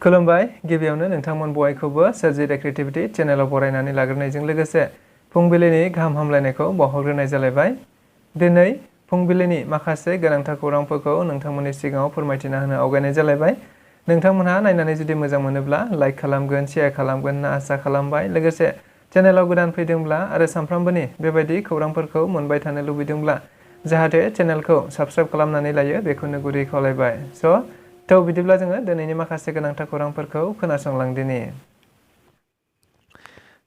खुलुमबाय गिबियावनो नोंथांमोन बयखौबो सोरजिदा क्रिएटिभिटी चेनेलाव बरायनानै लाग्रोनायजों लोगोसे फुंबिलिनि गाहाम हामलायनायखौ बावहरग्रोनाय जालायबाय। दिनै फुंबिलिनि माखासे गोनांथार खौरांफोरखौ नोंथांमोननि सिगाङाव फोरमायथिना होनो आवगायनाय जालायबाय। नोंथांमोनहा नायनानै जुदि मोजां मोनोब्ला लाइक खालामगोन, शेयार खालामगोन होनना आसा खालामबाय। लोगोसे चेनेलाव गोदान फैदोंब्ला आरो सानफ्रामबोनि बेबायदि खौरांफोरखौ मोनबाय थानो लुबैदोंब्ला जाहाथे चेनेलखौ साबस्क्राइब खालामनानै लायो बेखौनो गुरै खावलायबाय। थ' बिदिब्ला जोङो दिनैनि माखासे गोनांथार खौरांफोरखौ खोनासंलांदिनि।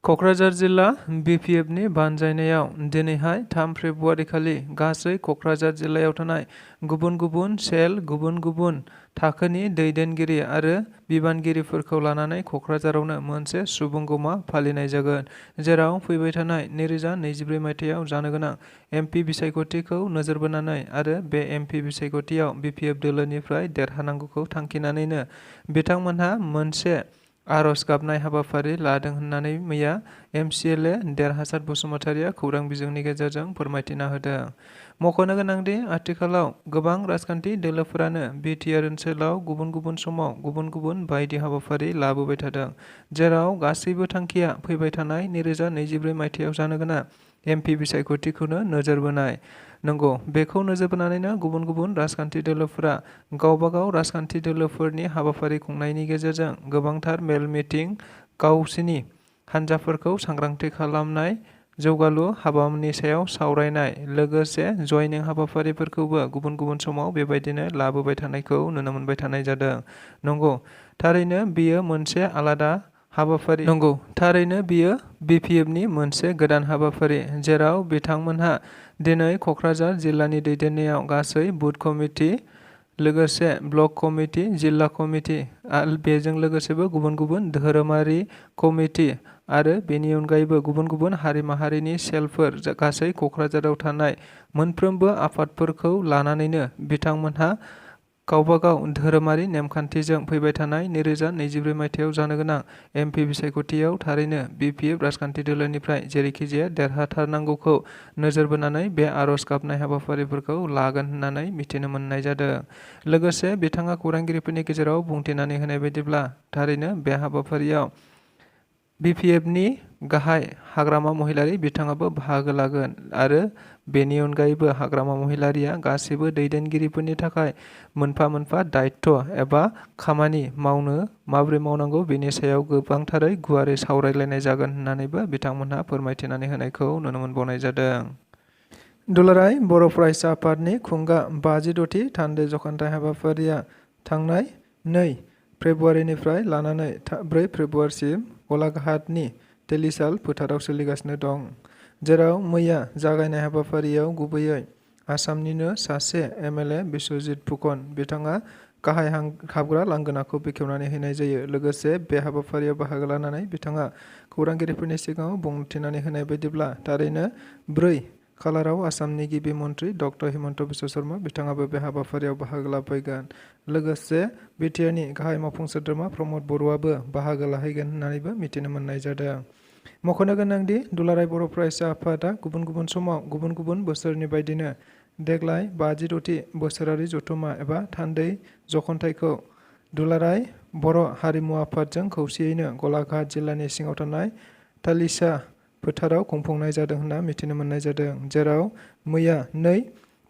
क'क्राझार जिल्ला BPFनि बानजायनायाव दिनैहाय 3 फेब्रुआरि खालि गासै क'क्राझार जिल्लायाव थानाय गुबुन गुबुन सेल, गुबुन गुबुन थाखोनि दैदेनगिरि आरो बिबानगिरिफोरखौ लानानै क'क्राझारावनो मोनसे सुबुंगौमा फालिनाय जागोन, जेराव फैबाय थानाय 2024 मायथाइयाव जानो गोनां MP बिसायख'थिखौ नोजोर बोनानै आरो बे MP बिसायख'थियाव BPF दोलोनिफ्राय देरहानांगौखौ थांखिनानैनो बिथांमोनहा मोनसे आर'ज गाबनाय हाबाफारि लादों होननानै मैया MCLA देरहासात बसुमतारिया खौरां बिजोंनि गेजेरजों फोरमायथिना होदों। मख'नो गोनांदि आथिखालाव गोबां राजखान्थि दोलोफोरानो BTR ओनसोलाव गुबुन गुबुन समाव गुबुन गुबुन बायदि हाबाफारि लाबोबाय थादों, जेराव गासैबो थांखिया फैबाय थानाय 2024 मायथाइयाव जानो गोनां MP बिसायख'थिखौनो नोजोर बोनाय। नंगौ, बेखौ नोजोर बोनानैनो गुबुन गुबुन राजखान्थि दोलोफोरा गावबागाव राजखान्थि दोलोफोरनि हाबाफारि खुंनायनि गेजेरजों गोबांथार मेल मिटिं, गावसिनि हान्जाफोरखौ सांग्रांथि खालामनाय, जौगालु हाबानि सायाव सावरायनाय, लोगोसे जयनिं हाबाफारिफोरखौबो गुबुन गुबुन समाव बेबायदिनो लाबोबाय थानायखौ नुनो मोनबाय थानाय जादों। नंगौ, थारैनो बेयो मोनसे आलादा हाबाफारि। नंगौ, थारैनो बेयो BPFनि मोनसे गोदान हाबाफारि, जेराव बिथांमोनहा दिनै क'क्राझार जिल्लानि दैदेननायाव गासै बुथ कमिटि, लोगोसे ब्लक कमिटि, जिल्ला कमिटि आरो बेजों लोगोसेबो गुबुन गुबुन धोरोमारि कमिटि आरो बेनि अनगायैबो गुबुन गुबुन हारि माहारिनि सेलफोर गासै क'क्राझाराव थानाय मोनफ्रोमबो आफादफोरखौ लानानैनो बिथांमोनहा गावबागाव धोरोमारि नेमखान्थिजों फैबाय थानाय 2024 मायथाइयाव जानो गोनां MP बिसायख'थियाव थारैनो BPF राजखान्थि दोलोनिफ्राय जेरैखिजाया देरहाथारनांगौखौ नोजोर बोनानै बे आर'ज गाबनाय हाबाफारिफोरखौ लागोन होननानै मिथिनो मोननाय जादों। लोगोसे बिथाङा खौरांगिरिफोरनि गेजेराव बुंथिनानै होनाय बायदिब्ला थारैनो बे हाबाफारियाव BPFनि गाहाय हाग्रामा महिलारि बिथाङाबो बाहागो लागोन आरो बेनि अनगायैबो हाग्रामा महिलारिया गासैबो दैदेनगिरिफोरनि थाखाय मोनफा मोनफा दायित्व एबा खामानि मावनो माबोरै मावनांगौ बेनि सायाव गोबांथारै गुवारै सावरायलायनाय जागोन होननानैबो बिथांमोनहा फोरमायथिनानै होनायखौ नुनो मोनबावनाय जादों। दुलाराय बर' फरायसा आफादनि खुंगा 56थि थान्दै जखान्थाइ हाबाफारिया थांनाय 2 फेब्रुआरिनिफ्राय लानानै 4 फेब्रुआरिसिम गलाघाटनि तेलिसाल फोथाराव सोलिगासिनो दं, जेराव मैया जागायनाय हाबाफारियाव गुबैयै आसामनिनो सासे MLA बिस्वजित फुकन बिथाङा गाहाय हाबग्रा लांगोनाखौ बेखेवनानै होनाय जायो। लोगोसे बे हाबाफारियाव बाहागो लानानै बिथाङा खौरांगिरिफोरनि सिगाङाव बुंथिनानै होनाय बायदिब्ला थारैनो 4 खालाराव आसामनि गिबि मन्त्रि डक्टर हिमन्त बिश्व शर्मा बिथाङाबो बे हाबाफारियाव बाहागो लाफैगोन। लोगोसे BTRनि गाहाय मावफुं सोद्रोमा प्रमद बर'आबो बाहागो लाहैगोन होननानैबो मिथिनो मोननाय जादों। मख'नो गोनांदि दुलाराय बर' फरायसा आफादा गुबुन गुबुन समाव गुबुन गुबुन बोसोरनि बायदिनो देग्लाय 56थि बोसोरारि जथुम्मा एबा थान्दै जखनथाइखौ दुलाराय बर' हारिमु आफादजों खौसेयैनो गलाघाट जिल्लानि सिङाव थानाय तालिसा फोथाराव खुंफुंनाय जादों होनना मिथिनो मोननाय जादों, जेराव मैया 2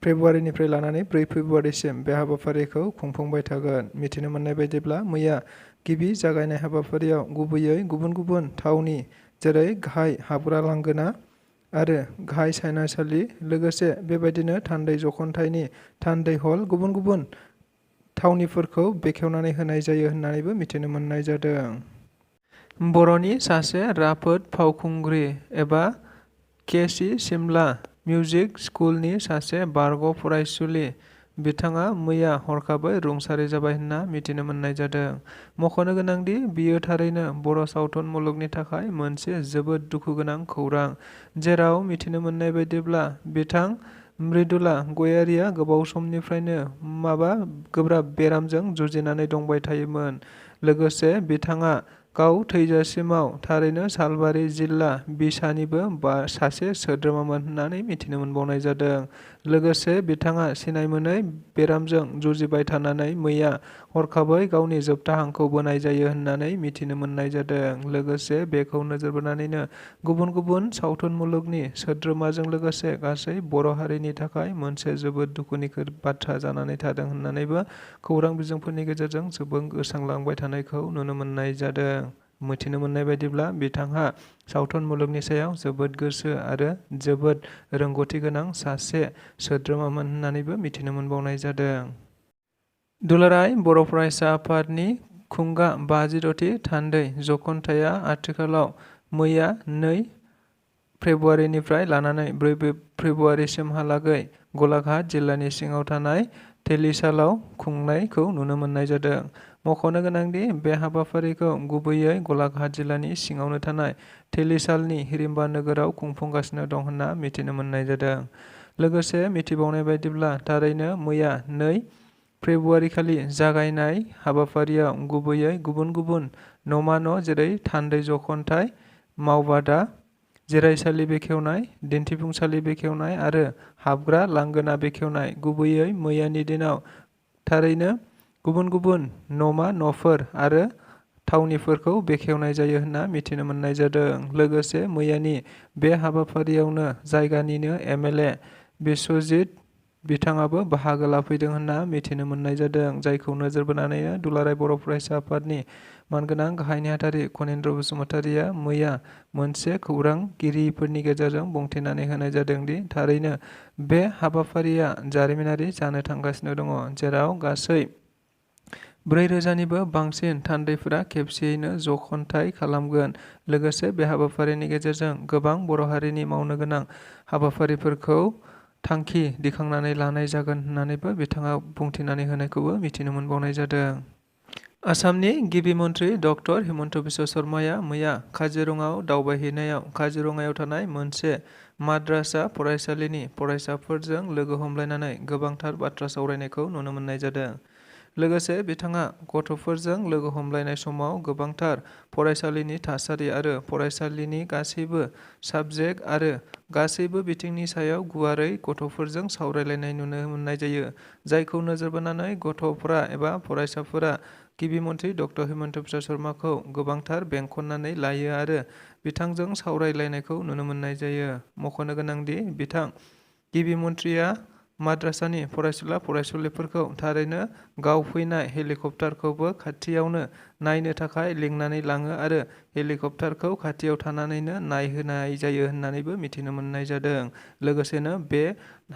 फेब्रुआरिनिफ्राय लानानै 4 फेब्रुआरिसिम बे हाबाफारिखौ खुंफुंबाय थागोन। मिथिनो मोननाय बायदिब्ला मैया गिबि जागायनाय हाबाफारियाव गुबैयै गुबुन गुबुन थावनि जेरै गाहाय हाबग्रा लांगोना आरो गाहाय सायनासालि, लोगोसे बेबायदिनो थान्दै जखनथाइनि थान्दै हल गुबुन गुबुन थावनिफोरखौ बेखेवनानै होनाय जायो होननानैबो मिथिनो मोननाय जादों। बर'नि सासे राफोद फावखुंग्रि एबा KC सिमला मिउजिक स्कुलनि सासे बारग' फरायसुलि बिथाङा मैया हरखाबै रुंसारि जाबाय होनना मिथिनो मोननाय जादों। मख'नो गोनांदि बियो थारैनो बर' सावथुन मुलुगनि थाखाय मोनसे जोबोद दुखु गोनां खौरां, जेराव मिथिनो मोननाय बायदिब्ला बिथां मृदुला गयारिया गोबाव समनिफ्रायनो माबा गोब्राब बेरामजों जुजिनानै दंबाय थायोमोन। लोगोसे बिथाङा गाव थैजासिमाव थारैनो सालबारि जिल्ला बिसानिबो सासे सोद्रोमामोन होननानै मिथिनो मोनबावनाय जादों। लोगोसे बिथाङा सिनायमोनै बेरामजों जुजिबाय थानानै मैया हरखाबै गावनि जोबथा हांखौ बोनाय जायो होननानै मिथिनो मोननाय जादों। लोगोसे बेखौ नोजोर बोनानैनो गुबुन गुबुन सावथुन मुलुगनि सोद्रोमाजों लोगोसे गासै बर' हारिनि थाखाय मोनसे जोबोद दुखुनि बाथ्रा जानानै थादों होननानैबो खौरां बिजोंफोरनि गेजेरजों जोबोद गोसारलांबाय थानायखौ नुनो मोननाय जादों। मिथिनो मोननाय बायदिब्ला बिथांहा सावथुन मुलुगनि सायाव जोबोद गोसो आरो जोबोद रोंगौथि गोनां सासे सोद्रोमामोन होननानैबो मिथिनो मोनबावनाय जादों। दुलाराय बर' फरायसा आफादनि खुंगा 56थि थान्दै जखनथाइया आथिखालाव मैया 2 फेब्रुवारिनिफ्राय लानानै 4 फेब्रुवारिसिमहालागै गलाघाट जिल्लानि सिङाव थानाय तेलिसालाव खुंनायखौ नुनो मोननाय जादों। मख'नो गोनांदि बे हाबाफारिखौ गुबैयै गलाघाट जिल्लानि सिङावनो थानाय तेलिसालनि हिरिम्बा नोगोराव खुंफुंगासिनो दं होनना मिथिनो मोननाय जादों। लोगोसे मिथिबावनाय बायदिब्ला थारैनो मैया 2 फेब्रुवारिखालि जागायनाय हाबाफारियाव गुबैयै गुबुन गुबुन न'मा न' जेरै थान्दै जखनथाइ, मावबादा, जिरायसालि बेखेवनाय, दिन्थिफुंसालि बेखेवनाय आरो हाबग्रा लांगोना बेखेवनाय गुबैयै मैयानि दिनाव थारैनो गुबुन गुबुन न'मा न'फोर आरो थावनिफोरखौ बेखेवनाय जायो होनना मिथिनो मोननाय जादों। लोगोसे मैयानि बे हाबाफारियावनो जायगानिनो MLA बिस्वजित बिथाङाबो बाहागो लाफैदों होनना मिथिनो मोननाय जादों। जायखौ नोजोर बोनानैनो दुलाराय बर' फरायसा आफादनि मानगोनां गाहाय नेहाथारि खनीन्द्र बसुमतारिया मैया मोनसे खौरांगिरिफोरनि गेजेरजों बुंथिनानै होनाय जादोंदि थारैनो बे हाबाफारिया जारिमिनारि जानो थांगासिनो दङ, जेराव गासै 4,000निबो बांसिन थान्दैफोरा खेबसेयैनो जखनथाइ खालामगोन। लोगोसे बे हाबाफारिनि गेजेरजों गोबां बर' हारिनि मावनो गोनां हाबाफारिफोरखौ थांखि दिखांनानै लानाय जागोन होननानैबो बिथाङा बुंथिनानै होनायखौबो मिथिनो मोनबावनाय जादों। आसामनि गिबि मन्थ्रि डक्टर हिमन्त बिश्व शर्माया मैया काजिरङायाव दावबायहैनायाव काजिरङायाव थानाय मोनसे माद्रासा फरायसालिनि फरायसाफोरजों लोगो हमलायनानै गोबांथार बाथ्रा सावरायनायखौ नुनो मोननाय जादों। लोगोसे बिथाङा गथ'फोरजों लोगो हमलायनाय समाव गोबांथार फरायसालिनि थासारि आरो फरायसालिनि गासैबो साबजेक्ट आरो गासैबो बिथिंनि सायाव गुवारै गथ'फोरजों सावरायलायनाय नुनो मोननाय जायो। जायखौ नोजोर बोनानै गथ'फोरा एबा फरायसाफोरा गिबि मन्थ्रि डक्टर हिमन्त बिश्व शर्माखौ गोबांथार बेंखननानै लायो आरो बिथांजों सावरायलायनायखौ नुनो मोननाय जायो। मख'नो गोनांदि बिथां गिबि मन्थ्रिया माद्रासानि फरायसुला फरायसुलिफोरखौ थारैनो गाव फैनाय हेलिकप्टारखौबो खाथियावनो नायनो थाखाय लिंनानै लाङो आरो हेलिकप्टारखौ खाथियाव थानानैनो नायहोनाय जायो होननानैबो मिथिनो मोननाय जादों। लोगोसेनो बे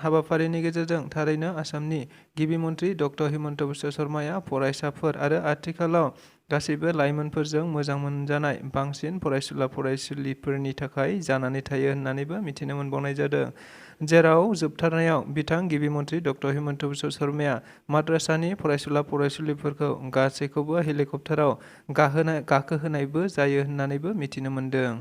हाबाफारिनि गेजेरजों थारैनो आसामनि गिबि मन्थ्रि डक्टर हिमन्त बिश्व शर्माया फरायसाफोर आरो आथिखालाव गासैबो लाइमोनफोरजों मोजां मोनजानाय बांसिन फरायसुला फरायसुलिफोरनि थाखाय जानानै थायो होननानैबो मिथिनो मोनबावनाय जादों। जेराव जोबथारनायाव बिथां गिबि मन्थ्रि डक्टर हिमन्त बिश्व शर्माया माद्रासानि फरायसुला फरायसुलिफोरखौ गासैखौबो हेलिकप्टाराव गाखोहोनायबो जायो होननानैबो मिथिनो मोनदों।